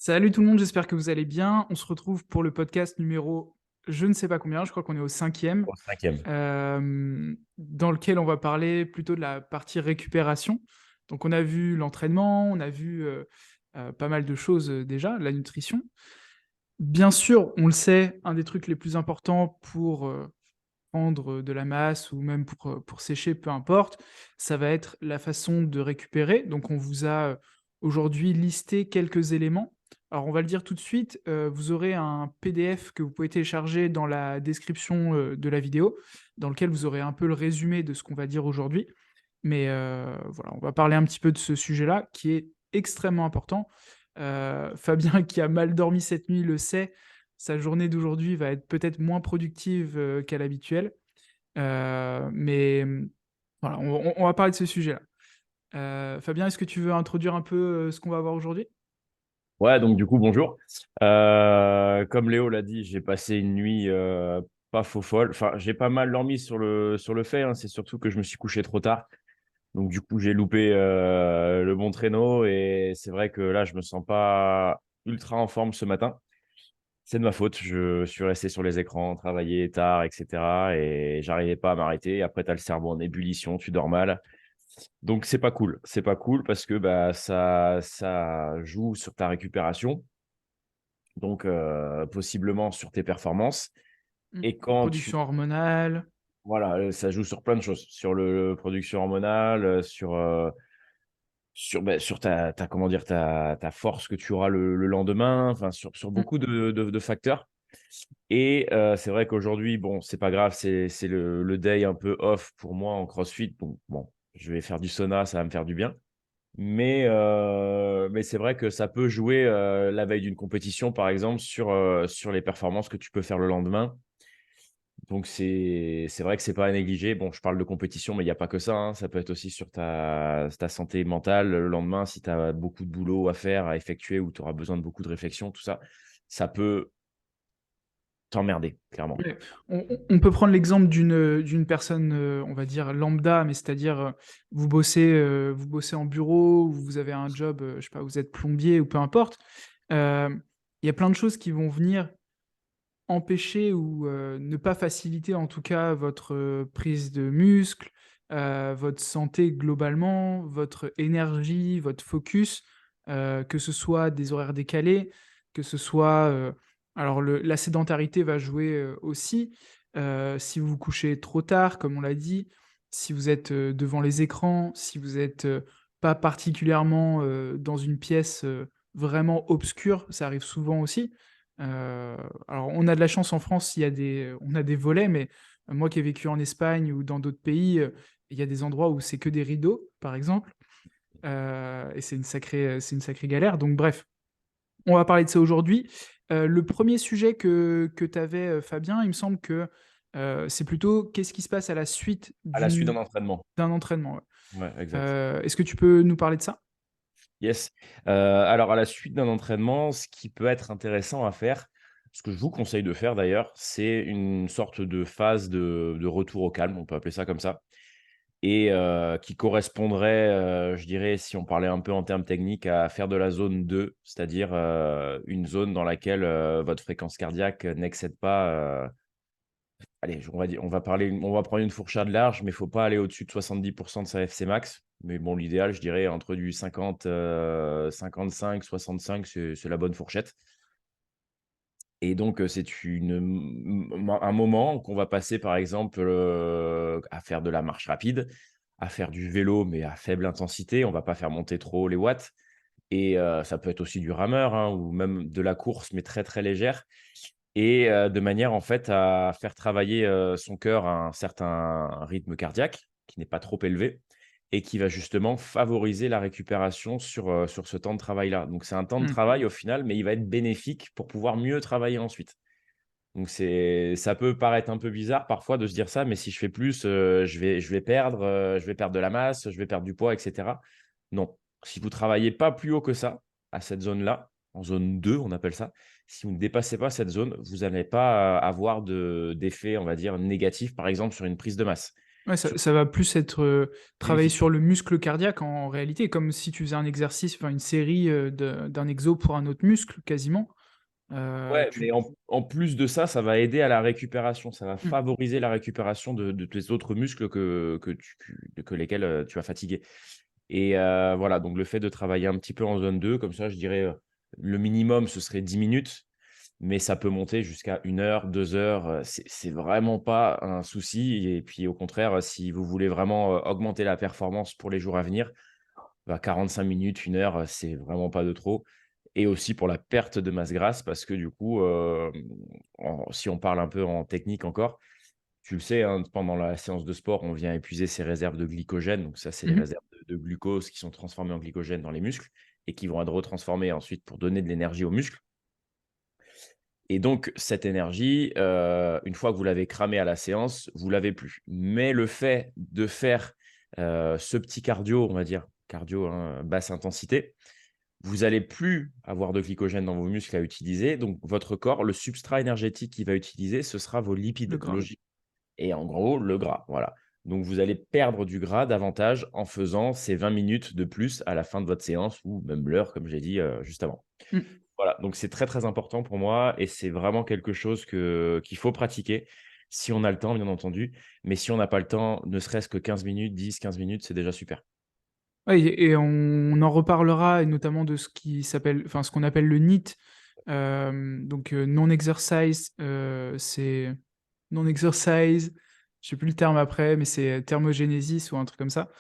Salut tout le monde, j'espère que vous allez bien. On se retrouve pour le podcast numéro je ne sais pas combien, je crois qu'on est au cinquième, Au cinquième. dans lequel on va parler plutôt de la partie récupération. Donc on a vu l'entraînement, on a vu pas mal de choses déjà, la nutrition. Bien sûr, on le sait, un des trucs les plus importants pour prendre de la masse ou même pour sécher, peu importe, ça va être la façon de récupérer. Donc on vous a aujourd'hui listé quelques éléments. Alors on va le dire tout de suite, vous aurez un PDF que vous pouvez télécharger dans la description de la vidéo, dans lequel vous aurez un peu le résumé de ce qu'on va dire aujourd'hui. Mais voilà, on va parler un petit peu de ce sujet-là qui est extrêmement important. Fabien, qui a mal dormi cette nuit, le sait. Sa journée d'aujourd'hui va être peut-être moins productive qu'à l'habituel. Mais voilà, on va parler de ce sujet-là. Fabien, est-ce que tu veux introduire un peu ce qu'on va voir aujourd'hui? Ouais, donc du coup, bonjour. Comme Léo l'a dit, j'ai passé une nuit pas faux folle. Enfin, j'ai pas mal dormi sur le fait, hein. C'est surtout que je me suis couché trop tard. Donc du coup, j'ai loupé le bon traîneau. Et c'est vrai que là, je me sens pas ultra en forme ce matin. C'est de ma faute. Je suis resté sur les écrans, travaillé tard, etc. Et j'arrivais pas à m'arrêter. Après, tu as le cerveau en ébullition, tu dors mal. Donc c'est pas cool. C'est pas cool parce que bah, ça joue sur ta récupération, donc possiblement sur tes performances. Et quand tu Production hormonale. voilà, ça joue sur plein de choses, sur le production hormonale, sur ta comment dire? Ta force que tu auras le lendemain, enfin sur Mm. beaucoup de facteurs. Et c'est vrai qu'aujourd'hui, bon, c'est pas grave, c'est le day un peu off pour moi en CrossFit, donc bon, je vais faire du sauna, ça va me faire du bien. Mais c'est vrai que ça peut jouer, la veille d'une compétition, par exemple, sur les performances que tu peux faire le lendemain. Donc c'est vrai que c'est pas à négliger. Bon, je parle de compétition, mais il y a pas que ça, hein. Ça peut être aussi sur ta santé mentale, le lendemain, si tu as beaucoup de boulot à faire, à effectuer ou tu auras besoin de beaucoup de réflexion, tout ça, ça peut t'emmerder, clairement. Ouais. On peut prendre l'exemple d'une personne, on va dire lambda, mais c'est-à-dire vous bossez en bureau, ou vous avez un job, je sais pas, vous êtes plombier ou peu importe. Euh, Il y a plein de choses qui vont venir empêcher ou ne pas faciliter en tout cas votre prise de muscle, votre santé globalement, votre énergie, votre focus, que ce soit des horaires décalés, que ce soit... alors la sédentarité va jouer aussi. Si vous vous couchez trop tard, comme on l'a dit, si vous êtes devant les écrans, si vous êtes pas particulièrement dans une pièce vraiment obscure, ça arrive souvent aussi. Euh, alors, on a de la chance en France, on a des volets, mais moi qui ai vécu en Espagne ou dans d'autres pays, il y a des endroits où c'est que des rideaux, par exemple, et c'est une sacrée galère. Donc, bref, on va parler de ça aujourd'hui. Le premier sujet que tu avais, Fabien, il me semble que c'est plutôt qu'est-ce qui se passe à la suite À la suite d'un entraînement. d'un entraînement. Ouais. Ouais, exact. Est-ce que tu peux nous parler de ça? Yes. Alors à la suite d'un entraînement, ce qui peut être intéressant à faire, ce que je vous conseille de faire d'ailleurs, c'est une sorte de phase de retour au calme, on peut appeler ça comme ça, et qui correspondrait, je dirais, si on parlait un peu en termes techniques, à faire de la zone 2, c'est-à-dire, une zone dans laquelle, votre fréquence cardiaque n'excède pas, allez, on va prendre une fourchette large, mais il faut pas aller au-dessus de 70 de sa FC max. Mais bon, l'idéal, je dirais entre du 50, 55-65, c'est la bonne fourchette. Et donc, c'est un moment qu'on va passer, par exemple, à faire de la marche rapide, à faire du vélo, mais à faible intensité. On va pas faire monter trop les watts. Et ça peut être aussi du rameur, hein, ou même de la course, mais très, très légère. Et de manière, en fait, à faire travailler, son cœur à un certain rythme cardiaque, qui n'est pas trop élevé et qui va justement favoriser la récupération sur ce temps de travail-là. Donc c'est un temps de Hmm. travail au final, mais il va être bénéfique pour pouvoir mieux travailler ensuite. Donc ça peut paraître un peu bizarre parfois de se dire ça, mais si je fais plus, je vais perdre de la masse, je vais perdre du poids, et cetera. Non, si vous travaillez pas plus haut que ça, à cette zone-là, en zone 2, on appelle ça, si vous ne dépassez pas cette zone, vous n'allez pas avoir d'effet, on va dire, négatif, par exemple, sur une prise de masse. Ouais, ça va plus être travailler bénéfique. sur le muscle cardiaque en réalité, comme si tu faisais un exercice, enfin une série d'un exo pour un autre muscle quasiment. Ouais, Tu... mais en plus de ça, ça va aider à la récupération. Ça va Hmm. favoriser la récupération de tes autres muscles que lesquels tu vas fatiguer. Et voilà, donc le fait de travailler un petit peu en zone 2, comme ça, je dirais, le minimum, ce serait 10 minutes, mais ça peut monter jusqu'à 1 heure, 2 heures. C'est vraiment pas un souci. Et puis, au contraire, si vous voulez vraiment augmenter la performance pour les jours à venir, bah, 45 minutes, 1 heure, c'est vraiment pas de trop. Et aussi pour la perte de masse grasse, parce que du coup, si on parle un peu en technique encore, tu le sais, hein, pendant la séance de sport, on vient épuiser ses réserves de glycogène. Donc ça, c'est les Mhm. réserves de glucose qui sont transformées en glycogène dans les muscles et qui vont être retransformées ensuite pour donner de l'énergie aux muscles. Et donc cette énergie, une fois que vous l'avez cramée à la séance, vous l'avez plus. Mais le fait de faire, ce petit cardio, on va dire, cardio, hein, basse intensité, vous allez plus avoir de glycogène dans vos muscles à utiliser. Donc votre corps, le substrat énergétique qu'il va utiliser, ce sera vos Le lipides, gras. logiques. Et en gros, le gras, voilà. Donc vous allez perdre du gras davantage en faisant ces 20 minutes de plus à la fin de votre séance ou même l'heure, comme j'ai dit, juste avant. Hmm. Voilà, donc c'est très, très important pour moi et c'est vraiment quelque chose qu'il faut pratiquer si on a le temps, bien entendu. Mais si on n'a pas le temps, ne serait-ce que 15 minutes, 10-15 minutes, c'est déjà super. Ouais, et on en reparlera, et notamment de ce qui s'appelle, enfin ce qu'on appelle le NEAT, donc non-exercise, c'est non-exercise, je sais plus le terme après, mais c'est thermogénésis ou un truc comme ça.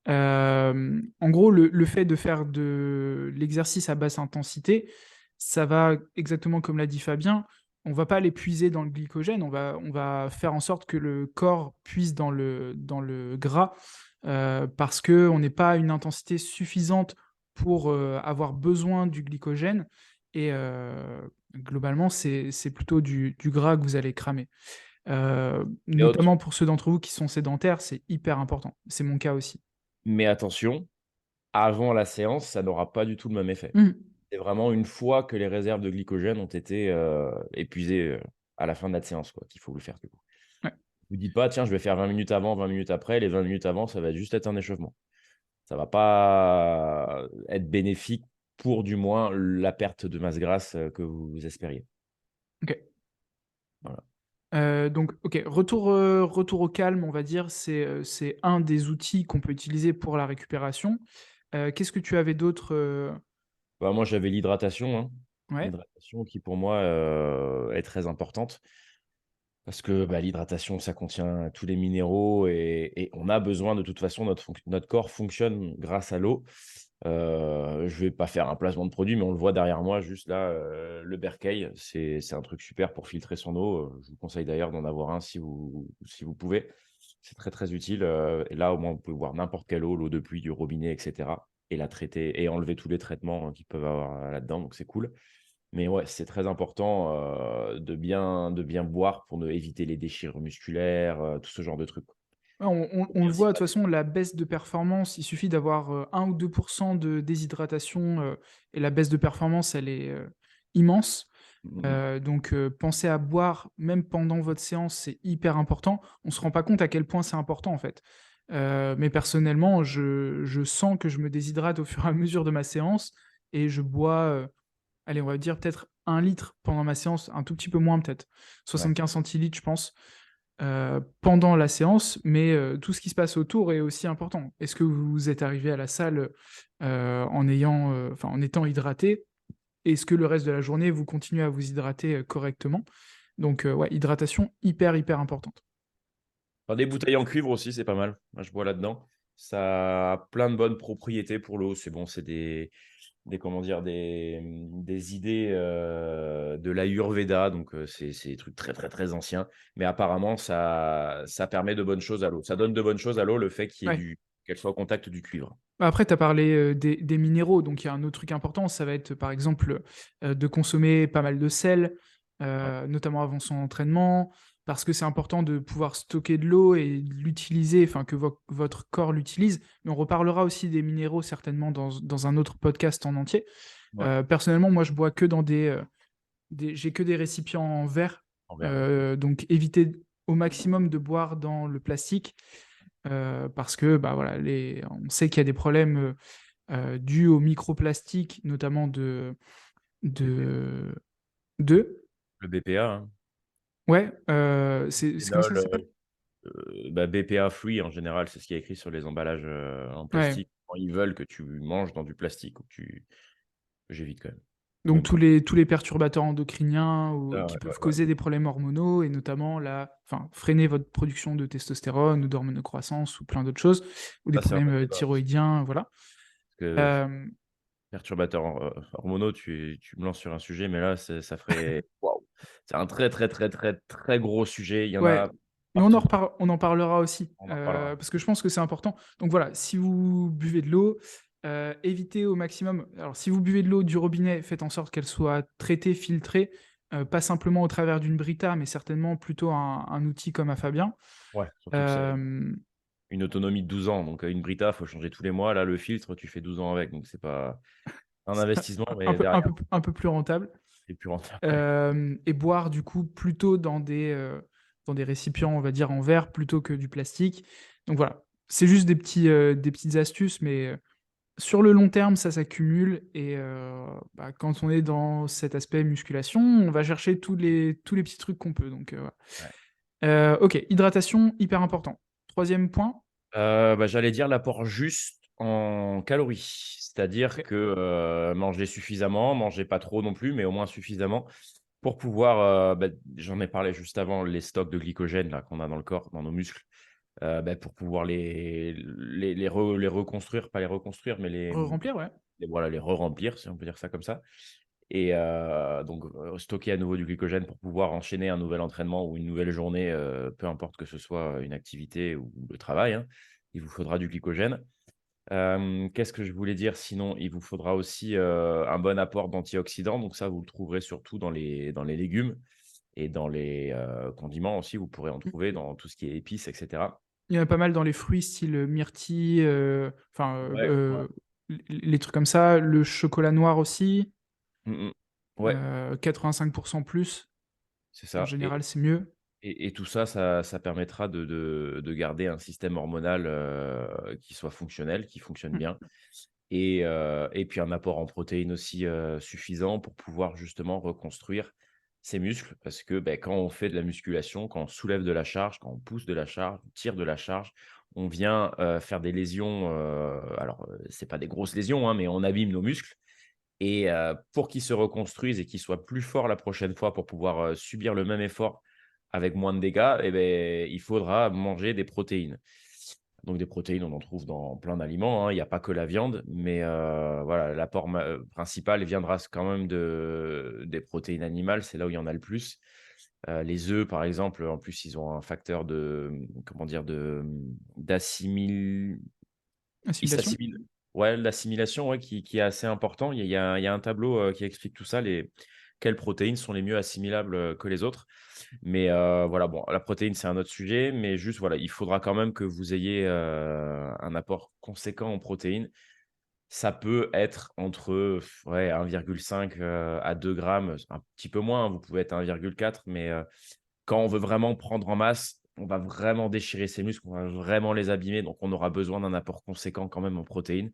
En gros, le fait de faire de l'exercice à basse intensité, ça va exactement comme l'a dit Fabien, on va pas aller puiser dans le glycogène, on va faire en sorte que le corps puise dans le gras parce qu'on n'est pas à une intensité suffisante pour avoir besoin du glycogène. Et globalement, c'est plutôt du gras que vous allez cramer. Mais, Notamment pour ceux d'entre vous qui sont sédentaires, c'est hyper important. C'est mon cas aussi. mais attention, avant la séance, ça n'aura pas du tout le même effet. Mm. C'est vraiment une fois que les réserves de glycogène ont été épuisées à la fin de la séance quoi, qu'il faut le faire du coup. Ouais. Ne vous dites pas, tiens, je vais faire 20 minutes avant, 20 minutes après. Les 20 minutes avant, ça va juste être un échauffement. Ça va pas être bénéfique pour du moins la perte de masse grasse, que vous espériez. Ok. Voilà. Donc, ok, retour au calme, on va dire, c'est un des outils qu'on peut utiliser pour la récupération. Qu'est-ce que tu avais d'autre Bah, moi, j'avais l'hydratation, hein. Ouais, L'hydratation qui pour moi, est très importante parce que, bah, l'hydratation, ça contient tous les minéraux et on a besoin de toute façon, notre corps fonctionne grâce à l'eau. Je vais pas faire un placement de produit, mais on le voit derrière moi juste là, le Berkey, c'est un truc super pour filtrer son eau, je vous conseille d'ailleurs d'en avoir un si vous pouvez. C'est très, très utile, et là, au moins, vous pouvez boire n'importe quelle eau, l'eau de pluie, du robinet et cetera et la traiter et enlever tous les traitements, qu'ils peuvent avoir là-dedans, donc c'est cool. Mais ouais, c'est très important, de bien boire pour ne éviter les déchirures musculaires, tout ce genre de trucs, quoi. ouais, Faut on bien le voit, de toute s'hydrater. façon, la baisse de performance, il suffit d'avoir 1 ou 2% de déshydratation et la baisse de performance, elle est immense. Mmh mh. Donc, pensez à boire même pendant votre séance, c'est hyper important. On ne se rend pas compte à quel point c'est important, en fait. Mais personnellement, je sens que je me déshydrate au fur et à mesure de ma séance et je bois, allez, on va dire peut-être 1 litre pendant ma séance, un tout petit peu moins peut-être, Ouais. 75 centilitres, je pense, pendant la séance, mais tout ce qui se passe autour est aussi important. Est-ce que vous êtes arrivé à la salle, en étant hydraté? Est-ce que le reste de la journée, vous continuez à vous hydrater, correctement? Donc ouais, hydratation hyper, hyper importante. Enfin, des bouteilles en cuivre aussi, c'est pas mal. Moi, je bois là-dedans. Ça a plein de bonnes propriétés pour l'eau. C'est bon, c'est comment dire, des idées de l'Ayurveda. Donc, c'est des trucs très, très, très anciens. Mais apparemment, ça permet de bonnes choses à l'eau. Ça donne de bonnes choses à l'eau, le fait Ouais. qu'elle soit au contact du cuivre. Bah, après, tu as parlé, des minéraux, donc il y a un autre truc important, ça va être, par exemple, de consommer pas mal de sel, Ouais, notamment avant son entraînement, parce que c'est important de pouvoir stocker de l'eau et de l'utiliser, enfin que votre corps l'utilise. Mais on reparlera aussi des minéraux certainement dans un autre podcast en entier. ouais, Personnellement, moi, je bois que dans j'ai que des récipients en verre, en verre, ouais. donc évitez au maximum de boire dans le plastique. parce que bah, voilà, on sait qu'il y a des problèmes dus aux microplastiques, notamment BPA. de, de... Le BPA, hein. Ouais, c'est comme ça Phénol, que ça s'appelle? bah, BPA free en général, c'est ce qui est écrit sur les emballages en Ouais. plastique. Quand ils veulent que tu manges dans du plastique ou que j'évite quand même. Mais Donc bon, tous les perturbateurs endocriniens ça, qui ouais, ouais, peuvent ouais. causer des problèmes hormonaux et notamment enfin, freiner votre production de testostérone ou d'hormones de croissance ou plein d'autres choses, ou des Ça, c'est un problèmes autre débat. thyroïdiens, voilà. Parce que Euh, perturbateurs hormonaux, tu me lances sur un sujet, mais là, ça ferait. Waouh! C'est un très, très, très, très, très gros sujet. Il y en ouais, a mais partout. on en parlera aussi, On en reparlera. parce que je pense que c'est important. Donc voilà, si vous buvez de l'eau, évitez au maximum. Alors si vous buvez de l'eau du robinet, faites en sorte qu'elle soit traitée, filtrée, pas simplement au travers d'une Brita, mais certainement plutôt un outil comme à Fabien. Ouais, surtout que c'est Euh, une autonomie de 12 ans. Donc, une Brita, il faut changer tous les mois. Là, le filtre, tu fais 12 ans avec. Donc, c'est pas un investissement, mais derrière, un peu plus rentable. c'est plus rentable. Ouais. Et boire du coup plutôt dans des récipients, on va dire en verre, plutôt que du plastique. Donc voilà, c'est juste des petites astuces, mais sur le long terme, ça s'accumule. Et bah, quand on est dans cet aspect musculation, on va chercher tous les petits trucs qu'on peut. Donc voilà. Ouais. Ok, hydratation, hyper important. Troisième point. Bah, j'allais dire l'apport juste en calories. C'est-à-dire Ok. que, manger suffisamment, manger pas trop non plus, mais au moins suffisamment pour pouvoir, bah, j'en ai parlé juste avant, les stocks de glycogène là qu'on a dans le corps, dans nos muscles, bah, pour pouvoir les reconstruire, pas les reconstruire, mais Remplir, ouais. voilà, les re-remplir, si on peut dire ça comme ça. Et donc stocker à nouveau du glycogène pour pouvoir enchaîner un nouvel entraînement ou une nouvelle journée, peu importe que ce soit une activité ou le travail, hein, il vous faudra du glycogène. Qu'est-ce que je voulais dire sinon? Il vous faudra aussi, un bon apport d'antioxydants, donc ça, vous le trouverez surtout dans les légumes et dans les, condiments aussi, vous pourrez en trouver dans tout ce qui est épices et cetera. Il y en a pas mal dans les fruits, style myrtille, enfin, Ouais, ouais. les trucs comme ça. Le chocolat noir aussi, Mmh mh. Ouais, 85% plus. c'est En ça. général, c'est mieux. Et tout ça, ça permettra de garder un système hormonal, qui soit fonctionnel, qui fonctionne Mm. bien et puis un apport en protéines aussi, suffisant pour pouvoir justement reconstruire ses muscles. Parce que, beh, quand on fait de la musculation, quand on soulève de la charge, quand on pousse de la charge, on tire de la charge, on vient, faire des lésions, alors, c'est pas des grosses lésions, hein, mais on abîme nos muscles et pour qu'ils se reconstruisent et qu'ils soient plus forts la prochaine fois pour pouvoir, subir le même effort avec moins de dégâts et beh, il faudra manger des protéines. Donc des protéines, on en trouve dans plein d'aliments, hein, il y a pas que la viande, mais voilà, l'apport principal viendra quand même des protéines animales, c'est là où il y en a le plus. Les œufs, par exemple, en plus, ils ont un facteur de, comment dire? D'assimil ils Assimilation. s'assimilent. Ouais, l'assimilation, ouais, qui est assez important. Il y a un tableau, qui explique tout ça, quelles protéines sont les mieux assimilables, que les autres. Mais voilà, bon, la protéine, c'est un autre sujet, mais juste, voilà, il faudra quand même que vous ayez, un apport conséquent en protéines. Ça peut être entre, ouais, 1,5, à 2 grammes, un petit peu moins, hein, vous pouvez être à 1,4, mais quand on veut vraiment prendre en masse, on va vraiment déchirer ses muscles, on va vraiment les abîmer, donc on aura besoin d'un apport conséquent quand même en protéines.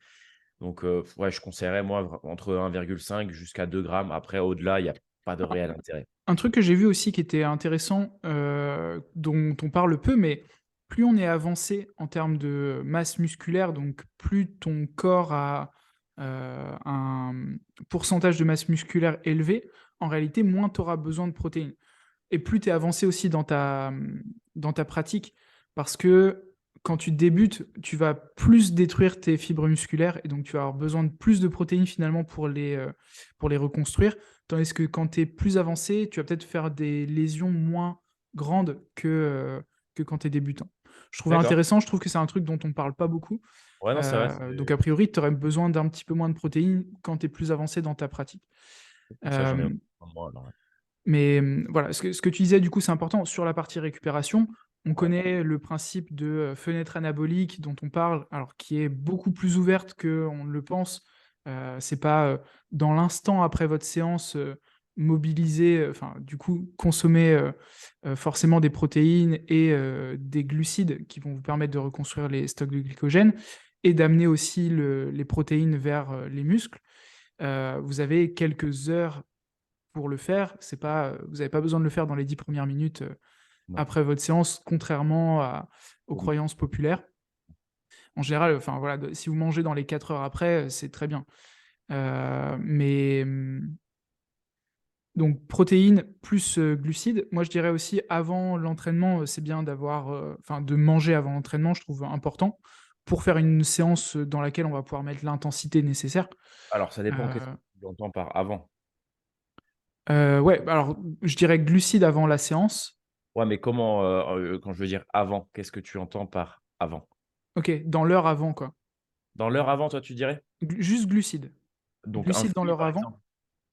Donc ouais, je conseillerais moi entre 1,5 jusqu'à 2 grammes. Après au-delà, il y a pas de réel intérêt. Un truc que j'ai vu aussi qui était intéressant, dont on parle peu, mais plus on est avancé en termes de masse musculaire, donc plus ton corps a un pourcentage de masse musculaire élevé, en réalité, moins tu auras besoin de protéines. Et plus tu es avancé aussi dans ta pratique, parce que quand tu débutes, tu vas plus détruire tes fibres musculaires, et donc tu vas avoir besoin de plus de protéines finalement pour les reconstruire, tandis que quand tu es plus avancé, tu vas peut-être faire des lésions moins grandes que quand tu es débutant. Je trouvais D'accord. intéressant, je trouve que c'est un truc dont on parle pas beaucoup. Ouais, non, c'est vrai, Donc a priori, tu aurais besoin d'un petit peu moins de protéines quand tu es plus avancé dans ta pratique. ça j'en ai Euh, aucun moi alors, ouais. mais voilà, ce que tu disais, du coup, c'est important. Sur la partie récupération, on Ouais. connaît le principe de fenêtre anabolique dont on parle, alors qui est beaucoup plus ouverte qu'on ne le pense. C'est pas dans l'instant après votre séance, mobiliser, enfin, du coup, consommer forcément des protéines et des glucides qui vont vous permettre de reconstruire les stocks de glycogène et d'amener aussi les protéines vers les muscles. Vous avez quelques heures pour le faire. C'est pas, vous n'avez pas besoin de le faire dans les 10 premières minutes Non. après votre séance, contrairement aux Oui. croyances populaires. En général, enfin voilà, si vous mangez dans les 4 heures après, c'est très bien. Mais donc protéines plus glucides. Moi, je dirais aussi avant l'entraînement, c'est bien d'avoir, enfin de manger avant l'entraînement, je trouve important pour faire une séance dans laquelle on va pouvoir mettre l'intensité nécessaire. Alors, ça dépend, qu'est-ce Euh, que tu entends par avant? ouais, alors je dirais glucides avant la séance. Ouais, mais comment, quand je veux dire avant, qu'est-ce que tu entends par avant? Ok, dans l'heure avant, quoi. Dans l'heure avant, toi, tu dirais? Juste glucides. Donc un Glucides dans fruit, l'heure par avant. exemple?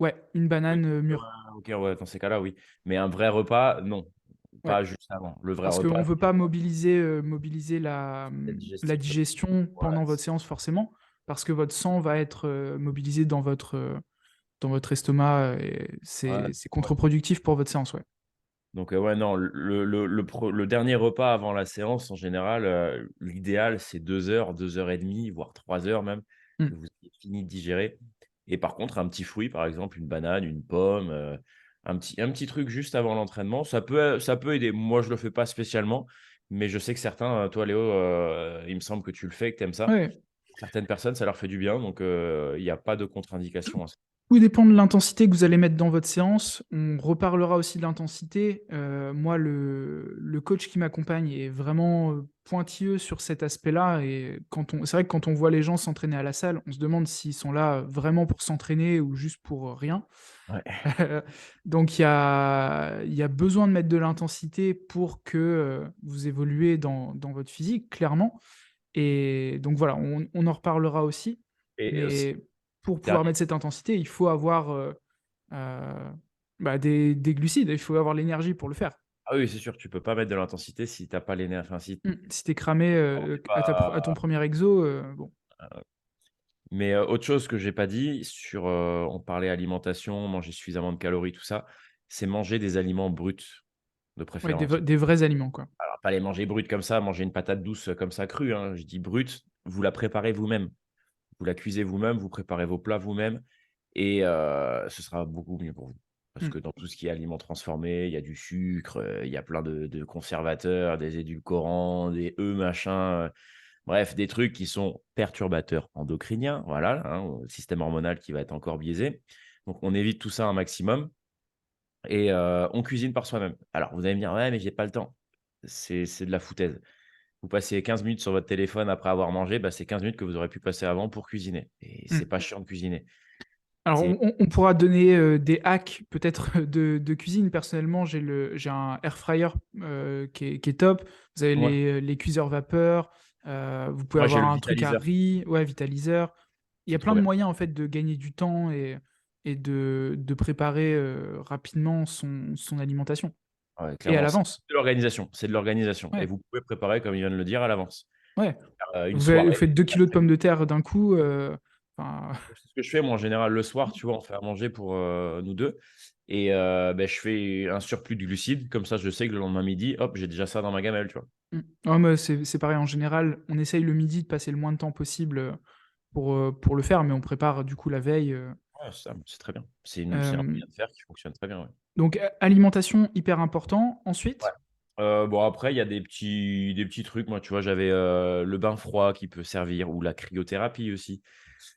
Ouais, une Oui. banane Ouais, mûre. OK, ouais, dans ces cas-là, oui. Mais un vrai repas, non, Ouais. pas juste avant. Le vrai Parce qu'on repas, ne veut c'est pas mobiliser la la digestif, quoi. digestion Voilà, pendant c'est votre séance, forcément, parce que votre sang va être mobilisé dans votre estomac, et ouais, c'est ouais. contre-productif pour votre séance, ouais. Donc ouais, non, le dernier repas avant la séance, en général, l'idéal, c'est 2 heures et demie, voire 3 heures même, Mm. que vous ayez fini de digérer et par contre, un petit fruit, par exemple, une banane, une pomme, un petit truc juste avant l'entraînement, ça peut aider. Moi, je le fais pas spécialement, mais je sais que certains, toi, Léo, il me semble que tu le fais, que tu aimes ça. Ouais. Certaines personnes, ça leur fait du bien, donc il y a pas de contre-indication à ça. Tout dépend de l'intensité que vous allez mettre dans votre séance. On reparlera aussi de l'intensité. Moi, le coach qui m'accompagne est vraiment pointilleux sur cet aspect-là. Et c'est vrai que quand on voit les gens s'entraîner à la salle, on se demande s'ils sont là vraiment pour s'entraîner ou juste pour rien. Ouais. Donc, il y a besoin de mettre de l'intensité pour que vous évoluez dans votre physique, clairement. Et donc, voilà, on en reparlera aussi. Et aussi, Mais pour pouvoir dernier mettre cette intensité, il faut avoir des glucides, il faut avoir l'énergie pour le faire. ah oui, c'est sûr, tu peux pas mettre de l'intensité si tu as pas l'énergie, enfin, si Si tu es cramé tu à ton pas. premier exo, bon. Mais autre chose que j'ai pas dit sur, on parlait alimentation, manger suffisamment de calories, tout ça, c'est manger des aliments bruts, de Ouais, préférence. des vrais aliments, quoi. Alors pas les manger bruts comme ça, manger une patate douce, comme ça crue, hein. Je dis brute, vous la préparez vous-même. Vous la cuisez vous-même, vous préparez vos plats vous-même et ce sera beaucoup mieux pour vous. Parce Mmh. que dans tout ce qui est aliments transformés, il y a du sucre, il y a plein de conservateurs, des édulcorants, des machin, bref, des trucs qui sont perturbateurs endocriniens, voilà, hein, le système hormonal qui va être encore biaisé. Donc on évite tout ça un maximum et on cuisine par soi-même. Alors vous allez me dire: «Ouais, mais j'ai pas le temps». C'est de la foutaise. Vous passez 15 minutes sur votre téléphone après avoir mangé, bah, c'est 15 minutes que vous aurez pu passer avant pour cuisiner et c'est pas Mmh. chiant de cuisiner. Alors, C'est on pourra donner des hacks peut-être de cuisine. Personnellement, j'ai un air fryer qui est top. Vous avez Ouais, les cuiseurs vapeur. Vous pouvez moi j'ai avoir le un truc à vitaliseur, riz, ouais, vitaliseur. Il y c'est a trop plein de bien. moyens en fait de gagner du temps et de préparer rapidement son alimentation Ouais, et à clairement, l'avance. c'est de l'organisation et Ouais, vous pouvez préparer comme il vient de le dire à l'avance. ouais. Une Vous soirée, faites 2 kilos de pommes de terre d'un coup. Enfin, c'est ce que je fais moi en général le soir, tu vois? On fait à manger pour, nous 2 et beh, je fais un surplus de glucides, comme ça je sais que le lendemain midi, hop, j'ai déjà ça dans ma gamelle, tu vois? ouais, mais c'est pareil en général. On essaye le midi de passer le moins de temps possible pour le faire, mais on prépare du coup la veille. Ouais, c'est ça, c'est très bien. C'est un Euh, moyen de faire qui fonctionne très bien, ouais. donc alimentation hyper important. Ouais. Ensuite, Bon après il y a des petits trucs, moi tu vois? J'avais, le bain froid qui peut servir ou la cryothérapie aussi.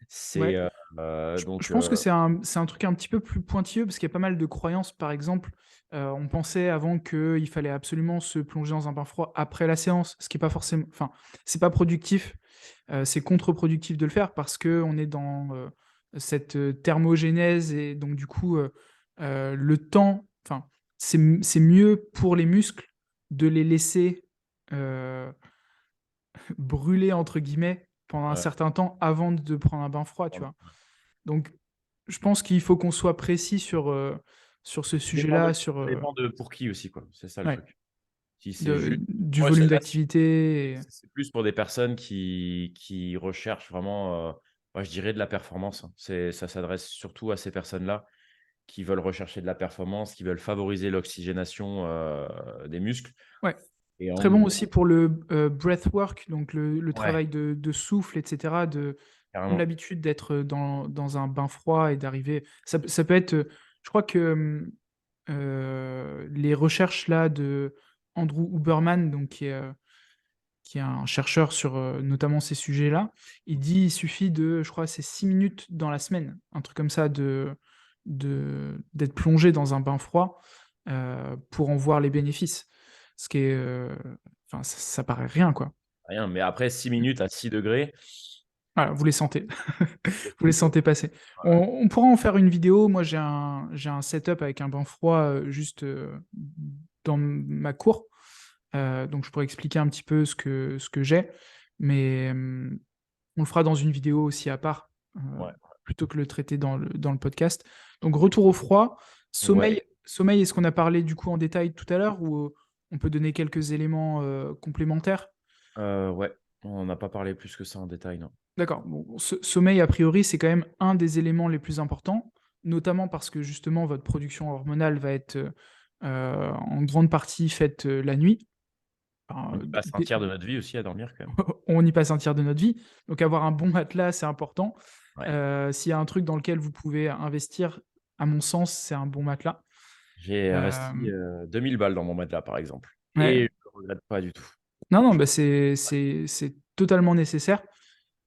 C'est, ouais, je donc pense que c'est un truc un petit peu plus pointilleux parce qu'il y a pas mal de croyances. Par exemple, on pensait avant qu'il fallait absolument se plonger dans un bain froid après la séance, ce qui est pas forcément, enfin, c'est pas productif. C'est contre-productif de le faire parce que on est dans cette thermogénèse et donc du coup, le temps, enfin, c'est mieux pour les muscles de les laisser euh, brûler entre guillemets pendant un ouais, certain temps avant de prendre un bain froid, tu ouais. vois. Donc, je pense qu'il faut qu'on soit précis sur ce Ça dépend de sujet-là, sur ça dépend de pour qui aussi, quoi. C'est ça le ouais, truc. Si c'est juste du moi volume celle-là, d'activité. c'est plus pour des personnes qui recherchent vraiment, moi je dirais de la performance, hein. Ça s'adresse surtout à ces personnes-là qui veulent rechercher de la performance, qui veulent favoriser l'oxygénation des muscles. Ouais. Et en Très bon gros, aussi pour le breathwork, donc le ouais, travail de souffle, etc., de prendre carrément. l'habitude d'être dans un bain froid et d'arriver. Ça peut être. Je crois que les recherches là de Andrew Huberman, donc qui est un chercheur sur notamment ces sujets-là, il dit il suffit de, je crois, c'est 6 minutes dans la semaine, un truc comme ça, d'être plongé dans un bain froid pour en voir les bénéfices. Ce qui est, enfin, ça paraît rien, quoi. Rien. Mais après, 6 minutes à 6 degrés, Voilà, vous les sentez. c'est Vous les fou, quoi. sentez passer. On, Ouais. on pourra en faire une vidéo. Moi, j'ai un setup avec un bain froid juste dans ma cour. Donc, je pourrais expliquer un petit peu ce que j'ai. Mais on le fera dans une vidéo aussi à part, Ouais. plutôt que le traiter dans le podcast. Donc, retour au froid. Ouais. Sommeil, est-ce qu'on a parlé du coup en détail tout à l'heure ou on peut donner quelques éléments complémentaires? Ouais. On n'a pas parlé plus que ça en détail, non. D'accord. Bon, sommeil, a priori, c'est quand même un des éléments les plus importants, notamment parce que justement, votre production hormonale va être en grande partie faite la nuit. On Enfin, y passe un tiers de notre vie aussi à dormir, quand même. on y passe un tiers de notre vie. Donc, avoir un bon matelas, c'est important. Ouais. S'il y a un truc dans lequel vous pouvez investir, à mon sens, c'est un bon matelas. J'ai Euh, investi 2000 balles dans mon matelas, par exemple. ouais. Et je ne regrette pas du tout. Non, non, bah c'est totalement nécessaire.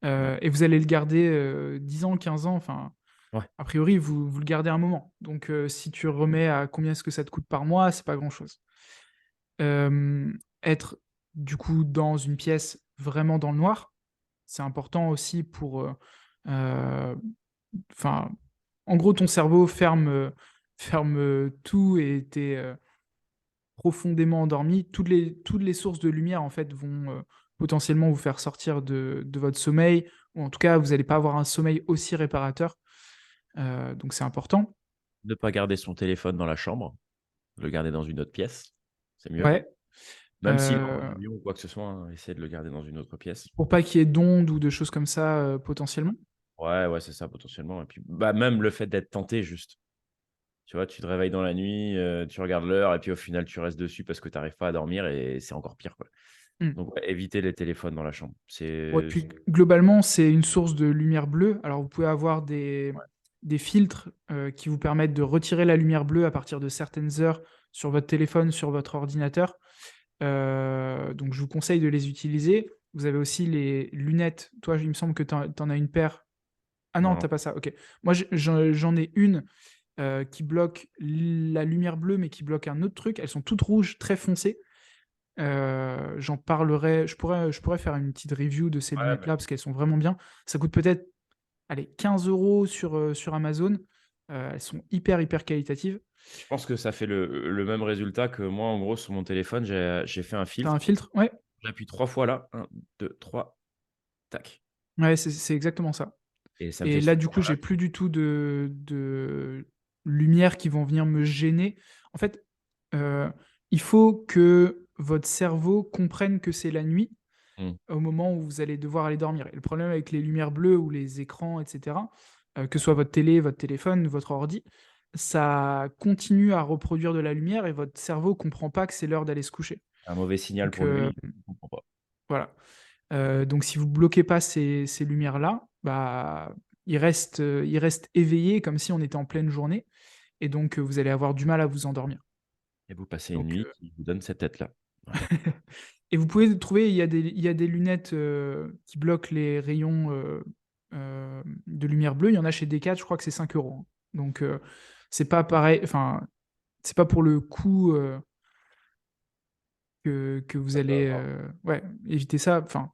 Ouais. Et vous allez le garder 10 ans, 15 ans. Enfin, Ouais. a priori, vous le gardez un moment. Donc, si tu remets à combien est-ce que ça te coûte par mois, c'est pas grand-chose. Être du coup dans une pièce vraiment dans le noir, c'est important aussi pour, euh, enfin, en gros, ton cerveau ferme, ferme tout et t'es profondément endormi. Toutes les sources de lumière en fait vont potentiellement vous faire sortir de votre sommeil, ou en tout cas, vous n'allez pas avoir un sommeil aussi réparateur. Donc, c'est important. Ne pas garder son téléphone dans la chambre, le garder dans une autre pièce, c'est mieux. Ouais. Même s'il est en mode Euh, avion ou quoi que ce soit, hein, essayez de le garder dans une autre pièce. pour pas qu'il y ait d'ondes ou de choses comme ça potentiellement. Ouais, ouais, c'est ça, potentiellement. Et puis, bah, même le fait d'être tenté, juste. Tu vois, tu te réveilles dans la nuit, tu regardes l'heure, et puis au final, tu restes dessus parce que tu n'arrives pas à dormir et c'est encore pire, quoi. Hmm. Donc, ouais, évitez les téléphones dans la chambre. Ouais, puis globalement, c'est une source de lumière bleue. Alors, vous pouvez avoir des filtres qui vous permettent de retirer la lumière bleue à partir de certaines heures sur votre téléphone, sur votre ordinateur. Donc, je vous conseille de les utiliser. Vous avez aussi les lunettes. Toi, il me semble que tu en as une paire. Ah non, Non, t'as pas ça. Ok. Moi, j'en ai une qui bloque la lumière bleue, mais qui bloque un autre truc. Elles sont toutes rouges, très foncées. J'en parlerai. Je pourrais faire une petite review de ces ouais, bah, lunettes-là parce qu'elles sont vraiment bien. Ça coûte peut-être, allez, 15 euros sur Amazon. Elles sont hyper qualitatives. je pense que ça fait le même résultat que moi, en gros, sur mon téléphone, j'ai fait un T'as un filtre. filtre? Ouais. J'appuie 3 fois là. Un, 2, 3, tac. Ouais, c'est exactement ça. Et ça me fait Et ce là, du coup, lumière-là. j'ai plus du tout de lumière qui vont venir me gêner. En fait, euh, il faut que votre cerveau comprenne que c'est la nuit Mmh. au moment où vous allez devoir aller dormir. Et le problème avec les lumières bleues ou les écrans, etc., que ce soit votre télé, votre téléphone, votre ordi, ça continue à reproduire de la lumière et votre cerveau comprend pas que c'est l'heure d'aller se coucher. Un mauvais signal Donc pour lui, il ne comprend pas. voilà. Donc si vous bloquez pas ces lumières-là, bah, ils restent éveillés comme si on était en pleine journée, et donc vous allez avoir du mal à vous endormir. Et vous passez une Donc, nuit qui vous donne cette tête-là. Voilà. et vous pouvez trouver, il y a des lunettes qui bloquent les rayons de lumière bleue. Il y en a chez Decathlon, je crois que c'est 5 euros, hein. Donc, c'est pas pareil, enfin, c'est pas pour le coût que vous Ça peut allez avoir. ouais, éviter ça. Enfin,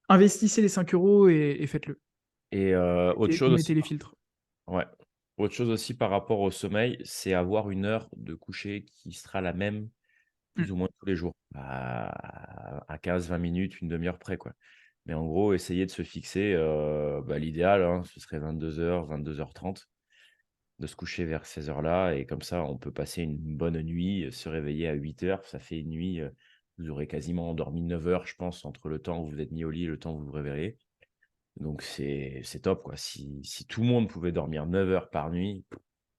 investissez les 5 euros et faites-le. Et autre Ou chose mettez aussi, les filtres. ouais. Autre chose aussi par rapport au sommeil, c'est avoir une heure de coucher qui sera la même Mm. plus ou moins tous les jours, à 15-20 minutes, une demi-heure près, quoi. Mais en gros, essayer de se fixer, bah, l'idéal, hein, ce serait 22:00, 22:30, de se coucher vers ces heures-là et comme ça, on peut passer une bonne nuit, se réveiller à 8 heures. Ça fait une nuit, vous aurez quasiment endormi 9 heures, je pense, entre le temps où vous vous êtes mis au lit et le temps où vous vous réveillez. Donc c'est top, quoi. Si tout le monde pouvait dormir 9 heures par nuit,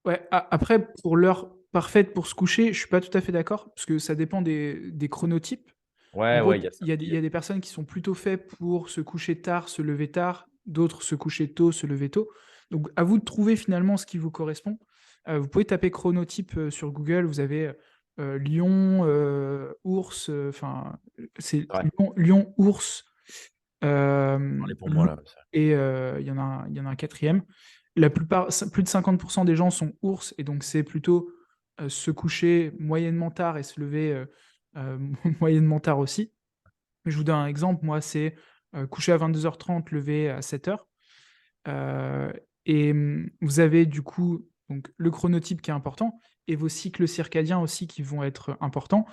Ouais, après, pour l'heure parfaite pour se coucher, je suis pas tout à fait d'accord, parce que ça dépend des chronotypes. En Ouais, gros, ouais, il y a ça il aussi. y a des personnes qui sont plutôt faits pour se coucher tard, se lever tard, d'autres se coucher tôt, se lever tôt. Donc, à vous de trouver finalement ce qui vous correspond. Vous pouvez taper chronotype sur Google, vous avez lion, ours, enfin, c'est Ouais, lion, ours, parlez pour moi loup, là. et il y en a un quatrième. La plupart, plus de 50% des gens sont ours, et donc c'est plutôt se coucher moyennement tard et se lever moyennement tard aussi. Je vous donne un exemple, moi c'est coucher à 22h30, lever à 7h. Euh, et vous avez du coup donc, le chronotype qui est important, et vos cycles circadiens aussi qui vont être importants.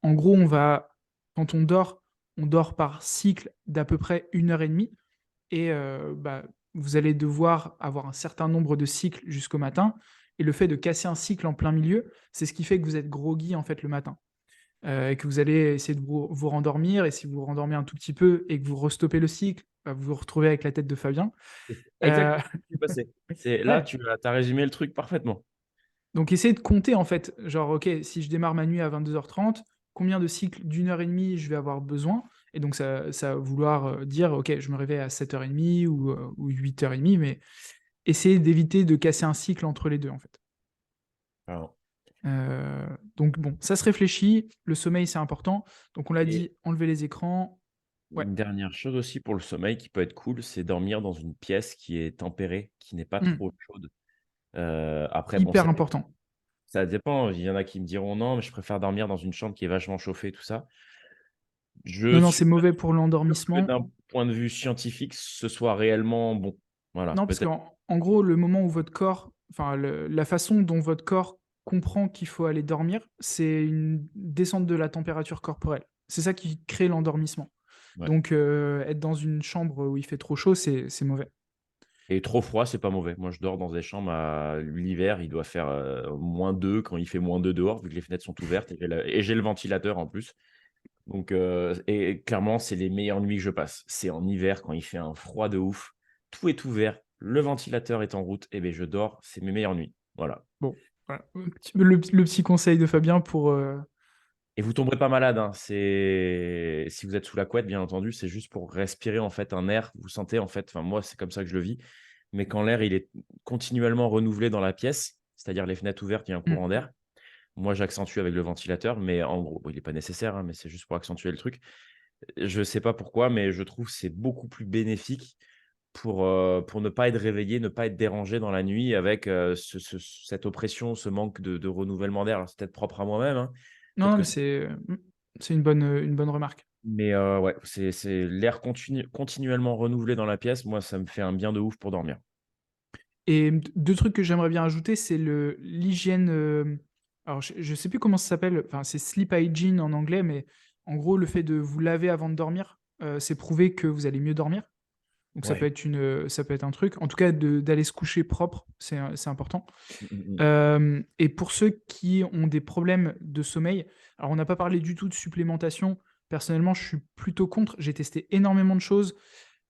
En gros, quand on dort par cycle d'à peu près 1h30, et bah, vous allez devoir avoir un certain nombre de cycles jusqu'au matin. Et le fait de casser un cycle en plein milieu, c'est ce qui fait que vous êtes groggy en fait le matin. Et que vous allez essayer de vous rendormir. Et si vous vous rendormez un tout petit peu et que vous restoppez le cycle, bah, vous vous retrouvez avec la tête de Fabien. C'est Euh, exactement ce qui s'est passé. Là, ouais. tu as résumé le truc parfaitement. Donc essayez de compter en fait. Genre, ok, si je démarre ma nuit à 22h30, combien de cycles d'1h30 je vais avoir besoin? Et donc ça va vouloir dire, ok, je me réveille à 7h30 ou 8h30, mais essayer d'éviter de casser un cycle entre les deux, en fait. Alors, Donc bon, ça se réfléchit, le sommeil c'est important. Donc on l'a et dit, enlever les écrans. Ouais. une dernière chose aussi pour le sommeil qui peut être cool, c'est dormir dans une pièce qui est tempérée, qui n'est pas Hmm. trop chaude. Après, bon, Hyper important. ça dépend. Il y en a qui me diront non, mais je préfère dormir dans une chambre qui est vachement chauffée, tout ça. Je Non, non, c'est suis pas mauvais pour sûr que l'endormissement. d'un point de vue scientifique, ce soit réellement bon. Voilà, Non, parce peut-être. qu'en gros, le moment où votre corps, enfin la façon dont votre corps comprend qu'il faut aller dormir, c'est une descente de la température corporelle. C'est ça qui crée l'endormissement. Ouais. Donc être dans une chambre où il fait trop chaud, c'est mauvais. Et trop froid, c'est pas mauvais. Moi, je dors dans des chambres à l'hiver, il doit faire -2 quand il fait -2 dehors, vu que les fenêtres sont ouvertes et j'ai le ventilateur en plus. Donc, et clairement, c'est les meilleures nuits que je passe. C'est en hiver quand il fait un froid de ouf, tout est ouvert, le ventilateur est en route, et ben je dors, c'est mes meilleures nuits. Voilà. Bon, voilà. Le petit conseil de Fabien pour... Et vous tomberez pas malade, hein. C'est si vous êtes sous la couette, bien entendu, c'est juste pour respirer en fait un air. Vous sentez en fait, enfin moi, c'est comme ça que je le vis, mais quand l'air il est continuellement renouvelé dans la pièce, c'est-à-dire les fenêtres ouvertes, il y a un Hmm. courant d'air. Moi, j'accentue avec le ventilateur, mais en gros, bon, il est pas nécessaire, hein, mais c'est juste pour accentuer le truc. Je sais pas pourquoi, mais je trouve que c'est beaucoup plus bénéfique pour ne pas être réveillé, ne pas être dérangé dans la nuit avec, cette oppression, ce manque de renouvellement d'air. Alors c'est peut-être propre à moi-même, hein. Non, Peut-être non, que mais c'est une bonne remarque. mais ouais, c'est l'air continuellement renouvelé dans la pièce. Moi, ça me fait un bien de ouf pour dormir. Et deux trucs que j'aimerais bien ajouter, c'est l'hygiène. Alors, je sais plus comment ça s'appelle. Enfin, c'est sleep hygiene en anglais, mais en gros, le fait de vous laver avant de dormir, c'est prouvé que vous allez mieux dormir. Donc, Ouais. ça peut être un truc. En tout cas, d'aller se coucher propre, c'est important. Mmh mh, mmh. Et pour ceux qui ont des problèmes de sommeil, alors on n'a pas parlé du tout de supplémentation. Personnellement, je suis plutôt contre. J'ai testé énormément de choses.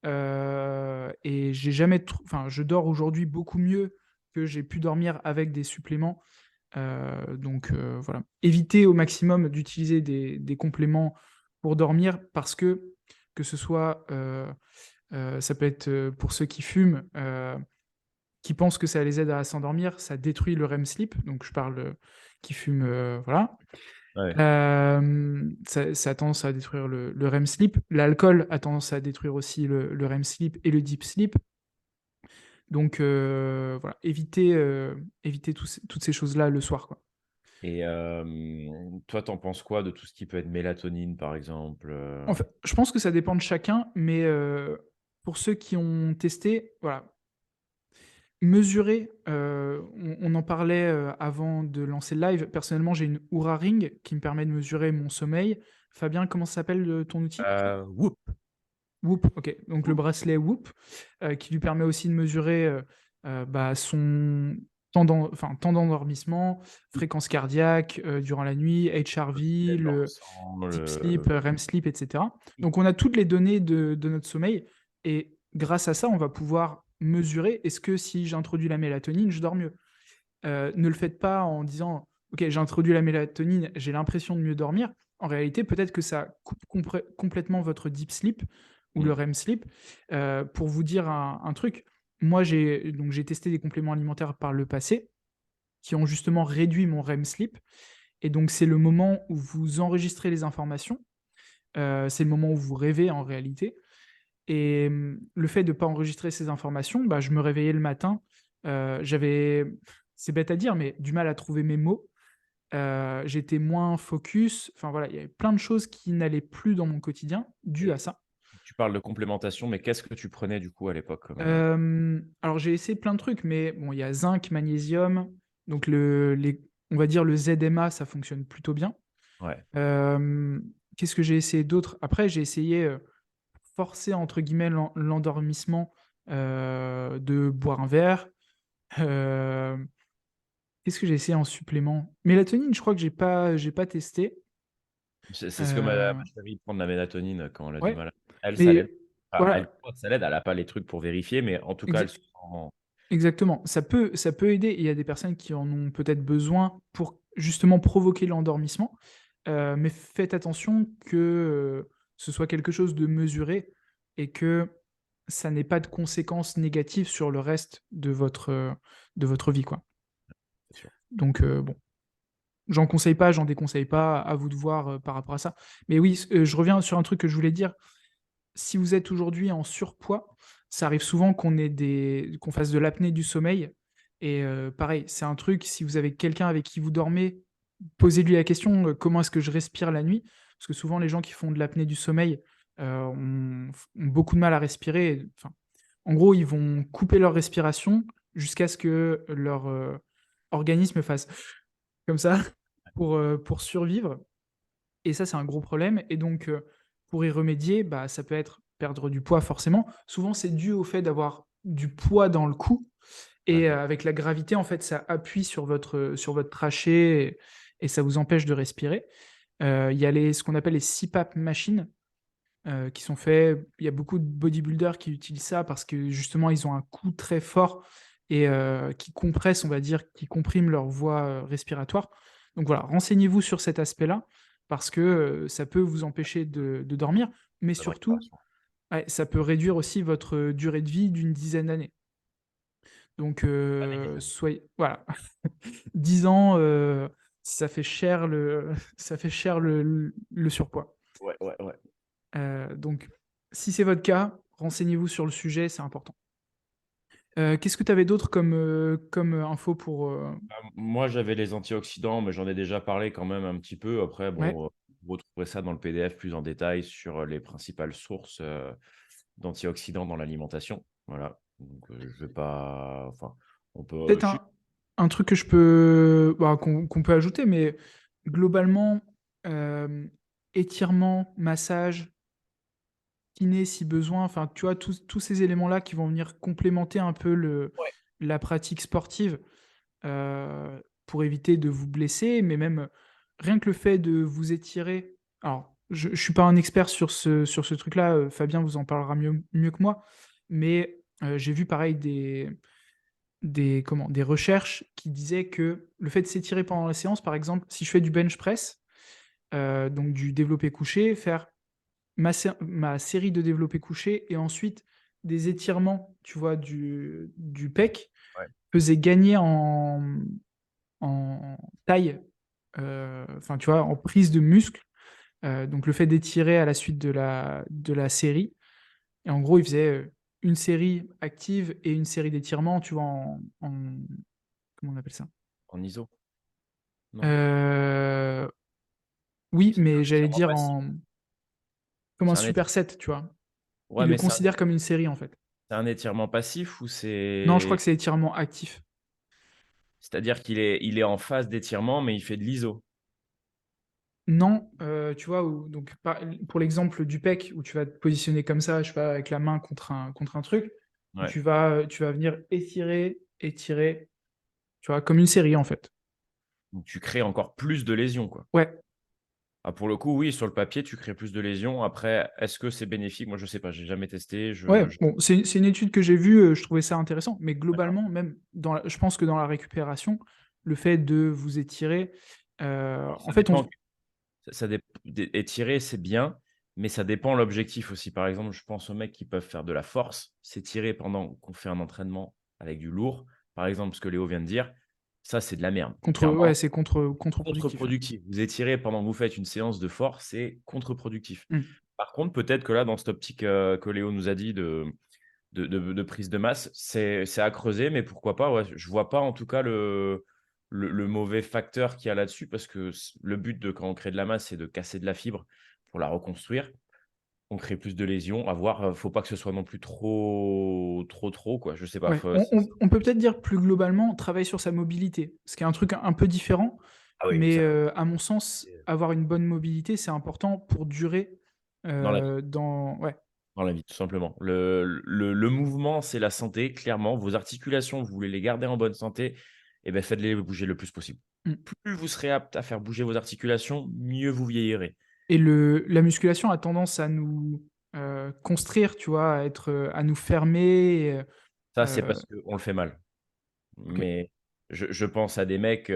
Et j'ai jamais enfin, je dors aujourd'hui beaucoup mieux que j'ai pu dormir avec des suppléments. Donc voilà. Évitez au maximum d'utiliser des compléments pour dormir parce que ce soit, ça peut être pour ceux qui fument, qui pensent que ça les aide à s'endormir, ça détruit le REM sleep. Donc je parle qui fument, voilà. Ouais. Ça a tendance à détruire le REM sleep. L'alcool a tendance à détruire aussi le REM sleep et le deep sleep. Donc voilà, éviter toutes ces choses-là le soir, quoi. Et toi, t'en penses quoi de tout ce qui peut être mélatonine, par exemple, En fait, je pense que ça dépend de chacun, mais pour ceux qui ont testé, voilà, mesurer, on en parlait avant de lancer le live. Personnellement, j'ai une Oura Ring qui me permet de mesurer mon sommeil. Fabien, comment s'appelle ton outil? Whoop. Whoop, ok. Donc le bracelet Whoop, qui lui permet aussi de mesurer bah, son temps d'endormissement, fréquence cardiaque durant la nuit, HRV, Oxygène dans le le sang, deep le sleep, REM sleep, etc. Donc on a toutes les données de notre sommeil, et grâce à ça, on va pouvoir mesurer est-ce que si j'introduis la mélatonine, je dors mieux. Ne le faites pas en disant: «OK, j'ai introduit la mélatonine, j'ai l'impression de mieux dormir». En réalité, peut-être que ça coupe complètement votre deep sleep ou le Mmh. REM sleep. Pour vous dire un truc, moi j'ai testé des compléments alimentaires par le passé qui ont justement réduit mon REM sleep et donc c'est le moment où vous enregistrez les informations, c'est le moment où vous rêvez en réalité et le fait de pas enregistrer ces informations, bah, je me réveillais le matin, j'avais, c'est bête à dire, mais du mal à trouver mes mots, j'étais moins focus, enfin voilà, il y avait plein de choses qui n'allaient plus dans mon quotidien dues à Et ça. tu parles de complémentation, mais qu'est-ce que tu prenais du coup à l'époque Alors j'ai essayé plein de trucs, mais bon, il y a zinc, magnésium, donc on va dire le ZMA, ça fonctionne plutôt bien. Ouais. Qu'est-ce que j'ai essayé d'autre? Après, j'ai essayé, «forcer» entre guillemets l'endormissement, de boire un verre. Hem, Qu'est-ce que j'ai essayé en supplément? Mélatonine, je crois que j'ai pas testé. C'est ce que ma Heu, chérie prend de la mélatonine quand elle a du ouais, mal. Elle, ça l'aide. mais Enfin, elle voilà, croit que ça l'aide, elle a pas les trucs pour vérifier, mais en tout cas, elle exa se sent exactement. Ça peut aider et il y a des personnes qui en ont peut-être besoin pour justement provoquer l'endormissement, mais faites attention que, ce soit quelque chose de mesuré et que ça n'ait pas de conséquences négatives sur le reste de votre vie, quoi. c'est sûr. Donc bon, j'en conseille pas, j'en déconseille pas, à vous de voir, par rapport à ça. Mais oui, je reviens sur un truc que je voulais dire. Si vous êtes aujourd'hui en surpoids, ça arrive souvent qu'on fasse de l'apnée du sommeil et pareil, c'est un truc, si vous avez quelqu'un avec qui vous dormez, posez-lui la question, «Comment est-ce que je respire la nuit?» Parce que souvent les gens qui font de l'apnée du sommeil, ont beaucoup de mal à respirer enfin, en gros, ils vont couper leur respiration jusqu'à ce que leur, organisme fasse comme ça pour survivre et ça, c'est un gros problème et donc pour y remédier, bah, ça peut être perdre du poids forcément. Souvent, c'est dû au fait d'avoir du poids dans le cou et D'accord. avec la gravité, en fait, ça appuie sur votre trachée et ça vous empêche de respirer. Il y a ce qu'on appelle les CPAP machines, qui sont faits il y a beaucoup de bodybuilders qui utilisent ça parce que justement, ils ont un cou très fort et qui compressent, on va dire, qui compriment leur voie, respiratoire. Donc voilà, renseignez-vous sur cet aspect-là parce que, ça peut vous empêcher de dormir, mais Bonne surtout, récupération. ouais, ça peut réduire aussi votre, durée de vie d'une dizaine d'années. Donc Pas négligeable. soyez voilà, 10 ans, ça fait cher ça fait cher le surpoids. Ouais, ouais, ouais. Donc si c'est votre cas, renseignez-vous sur le sujet, c'est important. Qu'est-ce que tu avais d'autre comme info pour, Bah, moi, j'avais les antioxydants, mais j'en ai déjà parlé quand même un petit peu. Après, ouais, bon, vous retrouverez ça dans le PDF plus en détail sur les principales sources, d'antioxydants dans l'alimentation. Voilà, donc je vais pas enfin, on peut peut-être un truc que je peux bah, qu'on peut ajouter, mais globalement, hem, étirement, massage, kiné si besoin, enfin, tu vois, tous ces éléments-là qui vont venir complémenter un peu ouais, la pratique sportive, pour éviter de vous blesser, mais même, rien que le fait de vous étirer alors je suis pas un expert sur ce truc-là, Fabien vous en parlera mieux que moi, mais j'ai vu pareil des recherches qui disaient que le fait de s'étirer pendant la séance, par exemple, si je fais du bench press, donc du développé couché, faire ma série de développé couché et ensuite des étirements, tu vois, du pec, ouais. faisait gagner en taille, enfin, tu vois, en prise de muscle, donc le fait d'étirer à la suite de la série et en gros, il faisait, une série active et une série d'étirements, tu vois, comment on appelle ça? En ISO? Non? Heu, oui, C'est un mais j'allais étirement dire passif? comme un C'est un éti superset, tu vois? Ouais, Il le mais considère comme une série, en fait. c'est un étirement passif ou Non, je crois c'est que c'est étirement actif. c'est-à-dire qu'il est en phase d'étirement, mais il fait de l'ISO? Non, tu vois, donc pour l'exemple du pec où tu vas te positionner comme ça, je sais pas, avec la main contre un truc, où Ouais, tu vas venir étirer, étirer, tu vois, comme une série, en fait. donc tu crées encore plus de lésions, quoi. Ouais, Ah, pour le coup, oui, sur le papier, tu crées plus de lésions. Après, est-ce que c'est bénéfique? Moi, je sais pas, j'ai jamais testé. Ouais, bon, c'est une étude que j'ai vue, je trouvais ça intéressant, mais D'accord. globalement, même je pense que dans la récupération, le fait de vous étirer, Alors, en ça fait, dépend. Étirer, c'est bien, mais ça dépend l'objectif aussi. Par exemple, je pense aux mecs qui peuvent faire de la force, s'étirer pendant qu'on fait un entraînement avec du lourd. Par exemple, ce que Léo vient de dire, ça, c'est de la merde. ouais, Clairement, c'est contre-productif. Ouais. contre-productif. Vous étirez pendant que vous faites une séance de force, c'est contre-productif. Mm. Par contre, peut-être que là, dans cette optique que Léo nous a dit de prise de masse, c'est à creuser, mais pourquoi pas, ouais. Je vois pas en tout cas le mauvais facteur qu'il y a là-dessus, parce que le but de quand on crée de la masse, c'est de casser de la fibre pour la reconstruire. On crée plus de lésions. À voir, faut pas que ce soit non plus trop, quoi. Je sais pas. Ouais, on peut peut-être dire plus globalement, travailler sur sa mobilité, ce qui est un truc un peu différent, Ah oui, mais ça, à mon sens, avoir une bonne mobilité, c'est important pour durer dans la vie. Ouais, Dans la vie, tout simplement. Le mouvement, c'est la santé, clairement. Vos articulations, vous voulez les garder en bonne santé, et ben faites-les bouger le plus possible. mm. Plus vous serez apte à faire bouger vos articulations, mieux vous vieillirez. Et la musculation a tendance à nous construire, tu vois, à nous fermer. Ça, c'est euh, parce qu'on le fait mal. ok. Mais je pense à des mecs,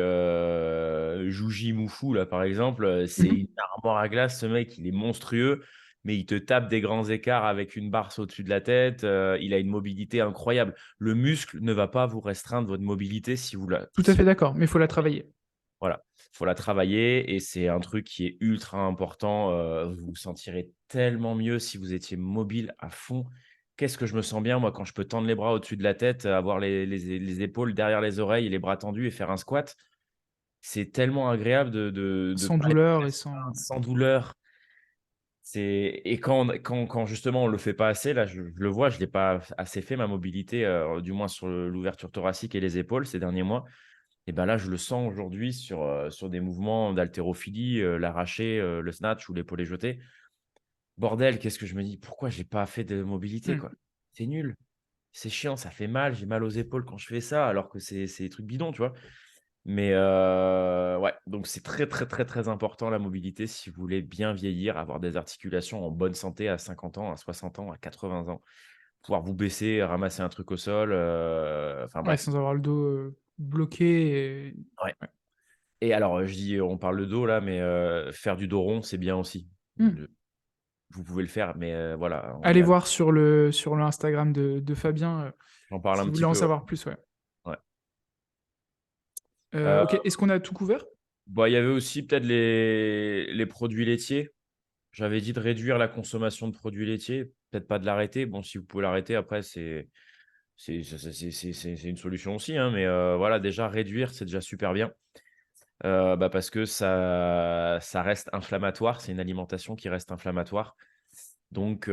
Jouji Moufou, là, par exemple, c'est Mhm. une armoire à glace, ce mec, il est monstrueux, mais il te tape des grands écarts avec une barre au-dessus de la tête, il a une mobilité incroyable. Le muscle ne va pas vous restreindre votre mobilité si vous la Tout à si fait d'accord, mais il faut la travailler. voilà, faut la travailler et c'est un truc qui est ultra important, vous vous sentirez tellement mieux si vous étiez mobile à fond. Qu'est-ce que je me sens bien moi quand je peux tendre les bras au-dessus de la tête, avoir les épaules derrière les oreilles et les bras tendus et faire un squat. C'est tellement agréable de Sans pas être douleur et restreint, sans. sans douleur. Et quand justement on le fait pas assez, là je le vois, je l'ai pas assez fait ma mobilité, du moins sur l'ouverture thoracique et les épaules ces derniers mois. Et ben là, je le sens aujourd'hui sur des mouvements d'haltérophilie, l'arraché, le snatch ou l'épaulé jeté. Bordel, qu'est-ce que je me dis? Pourquoi j'ai pas fait de mobilité, Mm. quoi? C'est nul, c'est chiant, ça fait mal, j'ai mal aux épaules quand je fais ça, alors que c'est des trucs bidons, tu vois? Mais ouais, donc c'est très, très, très, très important la mobilité si vous voulez bien vieillir, avoir des articulations en bonne santé à 50 ans, à 60 ans, à 80 ans, pouvoir vous baisser, ramasser un truc au sol, enfin Ouais, bref. sans avoir le dos bloqué. Ouais. Ouais. Et alors, je dis, on parle de dos là, mais faire du dos rond, c'est bien aussi. Mm. Vous pouvez le faire, mais voilà, on y Allez a voir sur sur l'Instagram de Fabien j'en parle si un vous petit voulez en peu, ouais. savoir plus. Ouais. Ouais. Ok, est-ce qu'on a tout couvert? Bah, il y avait aussi peut-être les produits laitiers. J'avais dit de réduire la consommation de produits laitiers, peut-être pas de l'arrêter. Bon, si vous pouvez l'arrêter, après, c'est une solution aussi, hein, mais voilà, déjà réduire, c'est déjà super bien. Bah, parce que ça reste inflammatoire, c'est une alimentation qui reste inflammatoire. Donc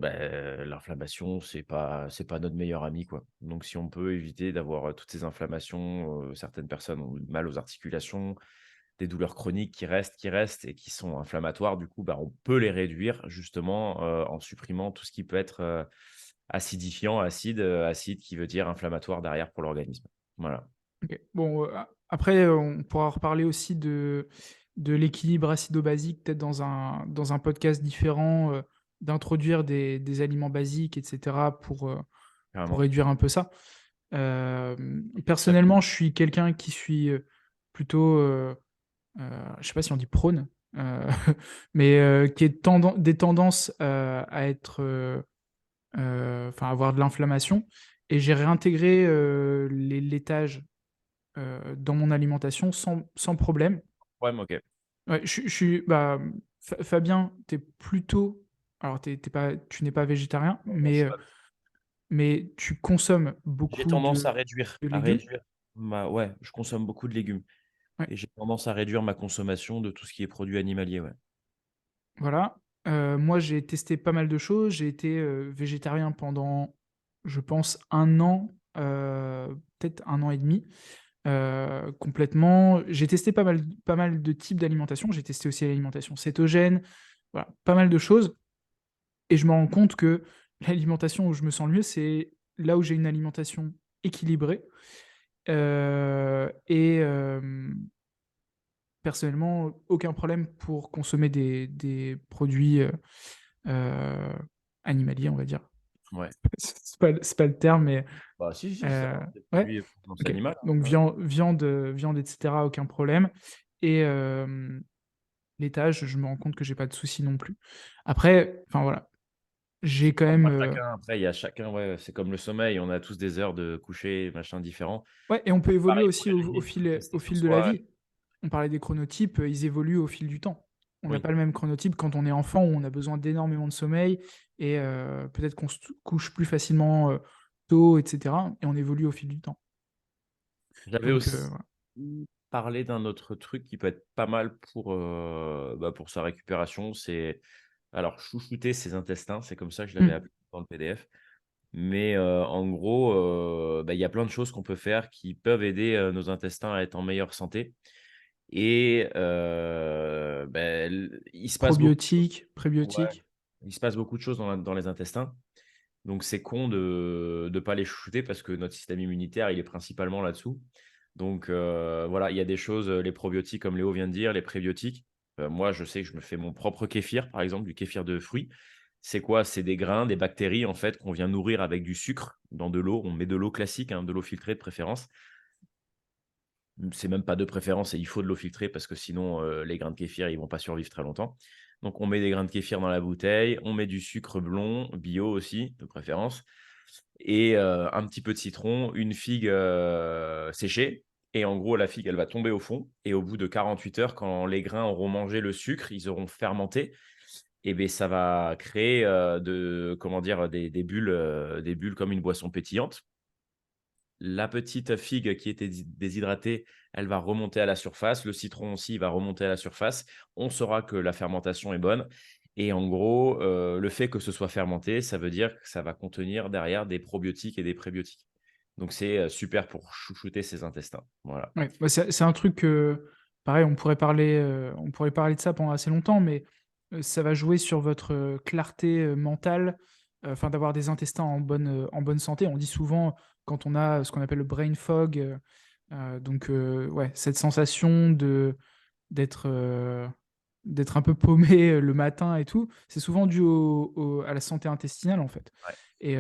l'inflammation, c'est pas notre meilleur ami, quoi. Donc si on peut éviter d'avoir, toutes ces inflammations, certaines personnes ont mal aux articulations, des douleurs chroniques qui restent et qui sont inflammatoires, du coup, bah, on peut les réduire justement, en supprimant tout ce qui peut être, acidifiant, acide qui veut dire inflammatoire derrière pour l'organisme. Voilà, Ok. Bon, après, on pourra reparler aussi de l'équilibre acido-basique, peut-être dans un podcast différent, d'introduire des aliments basiques, etc., pour carrément. réduire un peu ça. Ça coûte. Personnellement, je suis quelqu'un qui suis plutôt, je sais pas si on dit prône, euh, mais qui est des tendances à être, enfin, avoir de l'inflammation. Et j'ai réintégré les laitages dans mon alimentation sans problème. Ouais, mais OK. Ouais, bah, Fabien, t'es plutôt, alors tu n'es pas végétarien, Non, c'est mais tu consommes j'ai beaucoup tendance à de légumes. réduire ouais, je consomme beaucoup de légumes Ouais, et j'ai tendance à réduire ma consommation de tout ce qui est produits animaliers, ouais. voilà. Moi, j'ai testé pas mal de choses. J'ai été végétarien pendant, je pense, un an, peut-être un an et demi. Complètement. J'ai testé pas mal de types d'alimentation. J'ai testé aussi l'alimentation cétogène, voilà, pas mal de choses. Et je me rends compte que l'alimentation où je me sens le mieux, c'est là où j'ai une alimentation équilibrée. Et personnellement, aucun problème pour consommer des produits, heu, animaliers, on va dire. Ouais. C'est pas le terme, mais Bah, si, si, ça heu, reste des ouais, produits à provenance OK. animale, Donc hein, ouais. viande et cetera, aucun problème et laitage, je me rends compte que j'ai pas de souci non plus. Après, enfin voilà, j'ai quand même, Propre à chacun, après il y a chacun, ouais, c'est comme le sommeil, on a tous des heures de coucher, machin, différents. ouais et on peut évoluer Pareil pour aussi les au limites, faut au tester sur fil de la soi. vie. On parlait des chronotypes, ils évoluent au fil du temps. On n'a Oui, pas le même chronotype quand on est enfant, où on a besoin d'énormément de sommeil et peut-être qu'on se couche plus facilement, tôt et cetera et on évolue au fil du temps. j'avais Donc aussi voilà. parlé d'un autre truc qui peut être pas mal bah, pour sa récupération, c'est alors chouchouter ses intestins, c'est comme ça que je l'avais Mmh. appelé dans le PDF. Mais, en gros, bah, il y a plein de choses qu'on peut faire qui peuvent aider, nos intestins à être en meilleure santé et bah, il se passe beaucoup de choses. Probiotiques, Ouais, prébiotiques. il se passe beaucoup de choses dans les intestins, donc c'est con de pas les chouchouter parce que notre système immunitaire, il est principalement là-dessous. Donc voilà, il y a des choses, les probiotiques comme Léo vient de dire, les prébiotiques. Moi, je sais que je me fais mon propre kéfir, par exemple, du kéfir de fruits. C'est quoi? C'est des grains, des bactéries, en fait, qu'on vient nourrir avec du sucre dans de l'eau. On met de l'eau classique, hein, de l'eau filtrée de préférence. C'est même pas de préférence et il faut de l'eau filtrée parce que sinon, les grains de kéfir, ils vont pas survivre très longtemps. Donc on met des grains de kéfir dans la bouteille, on met du sucre blond, bio aussi, de préférence et un petit peu de citron, une figue, séchée et en gros, la figue, elle va tomber au fond et au bout de 48 heures, quand les grains auront mangé le sucre, ils auront fermenté et beh, ça va créer, comment dire? Des bulles comme une boisson pétillante. La petite figue qui était déshydratée, elle va remonter à la surface. Le citron aussi va remonter à la surface. On saura que la fermentation est bonne et en gros, le fait que ce soit fermenté, ça veut dire que ça va contenir derrière des probiotiques et des prébiotiques. Donc c'est, super pour chouchouter ses intestins. Voilà. Ouais, bah, c'est un truc, pareil, on pourrait parler de ça pendant assez longtemps, mais ça va jouer sur votre, clarté, mentale, enfin d'avoir des intestins en bonne santé. On dit souvent quand on a ce qu'on appelle le brain fog, donc ouais, cette sensation d'être, d'être un peu paumé, le matin et tout, c'est souvent dû à la santé intestinale, en fait Ouais. et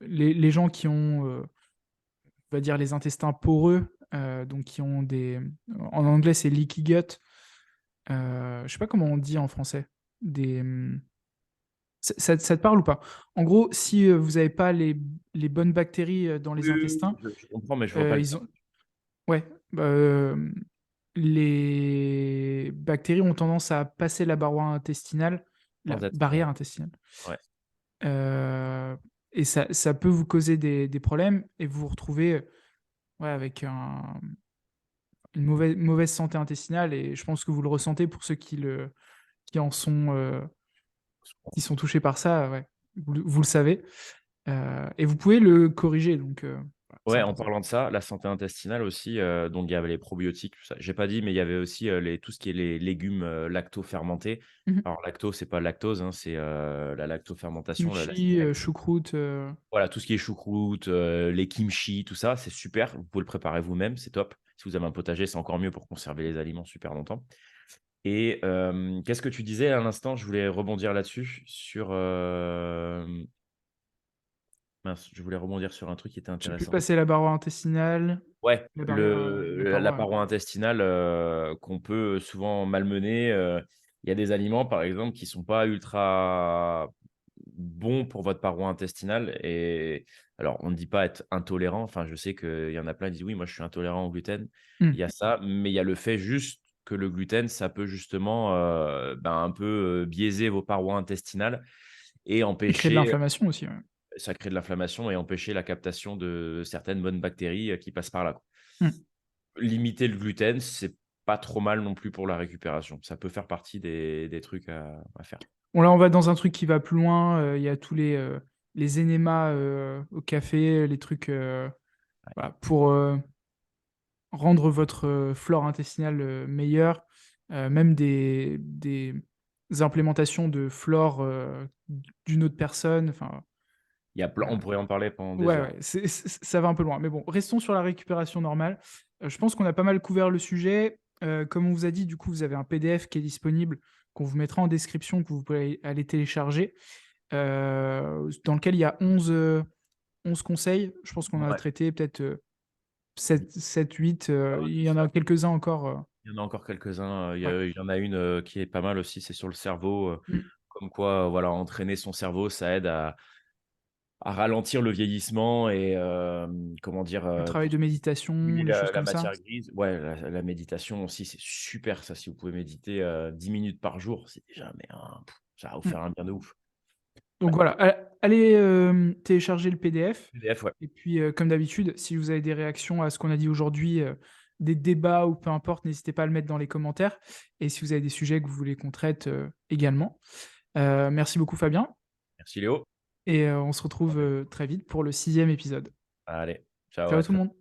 les gens qui ont, on va dire les intestins poreux, donc qui ont des en anglais c'est leaky gut, je sais pas comment on dit en français? Des, ça te parle ou pas? En gros, si, vous avez pas les bonnes bactéries, dans les Oui, oui, oui, intestins, je comprends, mais je vois pas le ils terme. ont ouais, bah, les bactéries ont tendance à passer la Sans être, barrière intestinale, ouais. heu et ça peut vous causer des problèmes et vous vous retrouvez, ouais, avec une mauvaise santé intestinale et je pense que vous le ressentez pour ceux qui en sont, qui sont touchés par ça, ouais. Vous le savez, et vous pouvez le corriger donc voilà, c'est Ouais, en important. parlant de ça, la santé intestinale aussi, donc il y avait les probiotiques, tout ça. J'ai pas dit, mais il y avait aussi, tout ce qui est les légumes, lacto-fermentés. Mmh mh. Alors lacto, c'est pas lactose, hein, c'est, la lactofermentation, la Kimchi, stevia. choucroute, Voilà, tout ce qui est choucroute, les kimchi, tout ça, c'est super. Vous pouvez le préparer vous-même, c'est top. Si vous avez un potager, c'est encore mieux pour conserver les aliments super longtemps et qu'est-ce que tu disais à l'instant? Je voulais rebondir là-dessus, sur, mince, je voulais rebondir sur un truc qui était je sais plus, intéressant. passer la barrière intestinale, Ouais, la barrière, la la paroi, ouais. paroi intestinale, qu'on peut souvent malmener, il y a des aliments, par exemple, qui sont pas ultra bons pour votre paroi intestinale et alors on ne dit pas être intolérant, enfin, je sais qu'il y en a plein qui disent: «Oui, moi je suis intolérant au gluten». Mmh. Il y a ça, mais il y a le fait juste que le gluten, ça peut justement, ben, un peu, biaiser vos parois intestinales et Et créer de empêcher, l'inflammation aussi, ouais. ça crée de l'inflammation et empêcher la captation de certaines bonnes bactéries, qui passent par là, quoi. Mmh. Limiter le gluten, c'est pas trop mal non plus pour la récupération. Ça peut faire partie des trucs à faire. Bon là, on va dans un truc qui va plus loin, il y a tous les énémas, au café, les trucs, voilà, pour, rendre votre, flore intestinale, meilleure, même des implémentations de flore, d'une autre personne, enfin, Il y a plein heu, on pourrait en parler pendant des ouais, heures. ouais, ça va un peu loin. Mais bon, restons sur la récupération normale. Je pense qu'on a pas mal couvert le sujet. Comme on vous a dit, du coup, vous avez un PDF qui est disponible, qu'on vous mettra en description, que vous pouvez aller télécharger, dans lequel il y a 11 conseils. Je pense qu'on en a Ouais. traité peut-être 7, 8. Il y en a quelques-uns encore. Il y en a encore quelques-uns. Ouais. Il y en a une qui est pas mal aussi, c'est sur le cerveau. Mm. Comme quoi, voilà, entraîner son cerveau, ça aide à ralentir le vieillissement et comment dire, Le travail pour de méditation, stimuler les choses la comme ça. matière grise. Ouais, la méditation aussi, c'est super ça. Si vous pouvez méditer 10 minutes par jour, c'est déjà, mais ça va vous Mm. faire un bien de ouf. Donc voilà, allez télécharger le PDF. PDF, ouais. Et puis, comme d'habitude, si vous avez des réactions à ce qu'on a dit aujourd'hui, des débats ou peu importe, n'hésitez pas à le mettre dans les commentaires. Et si vous avez des sujets que vous voulez qu'on traite également. Merci beaucoup Fabien. Merci Léo. Et on se retrouve très vite pour le 6e épisode. Allez, ciao, Ciao à tout le très monde.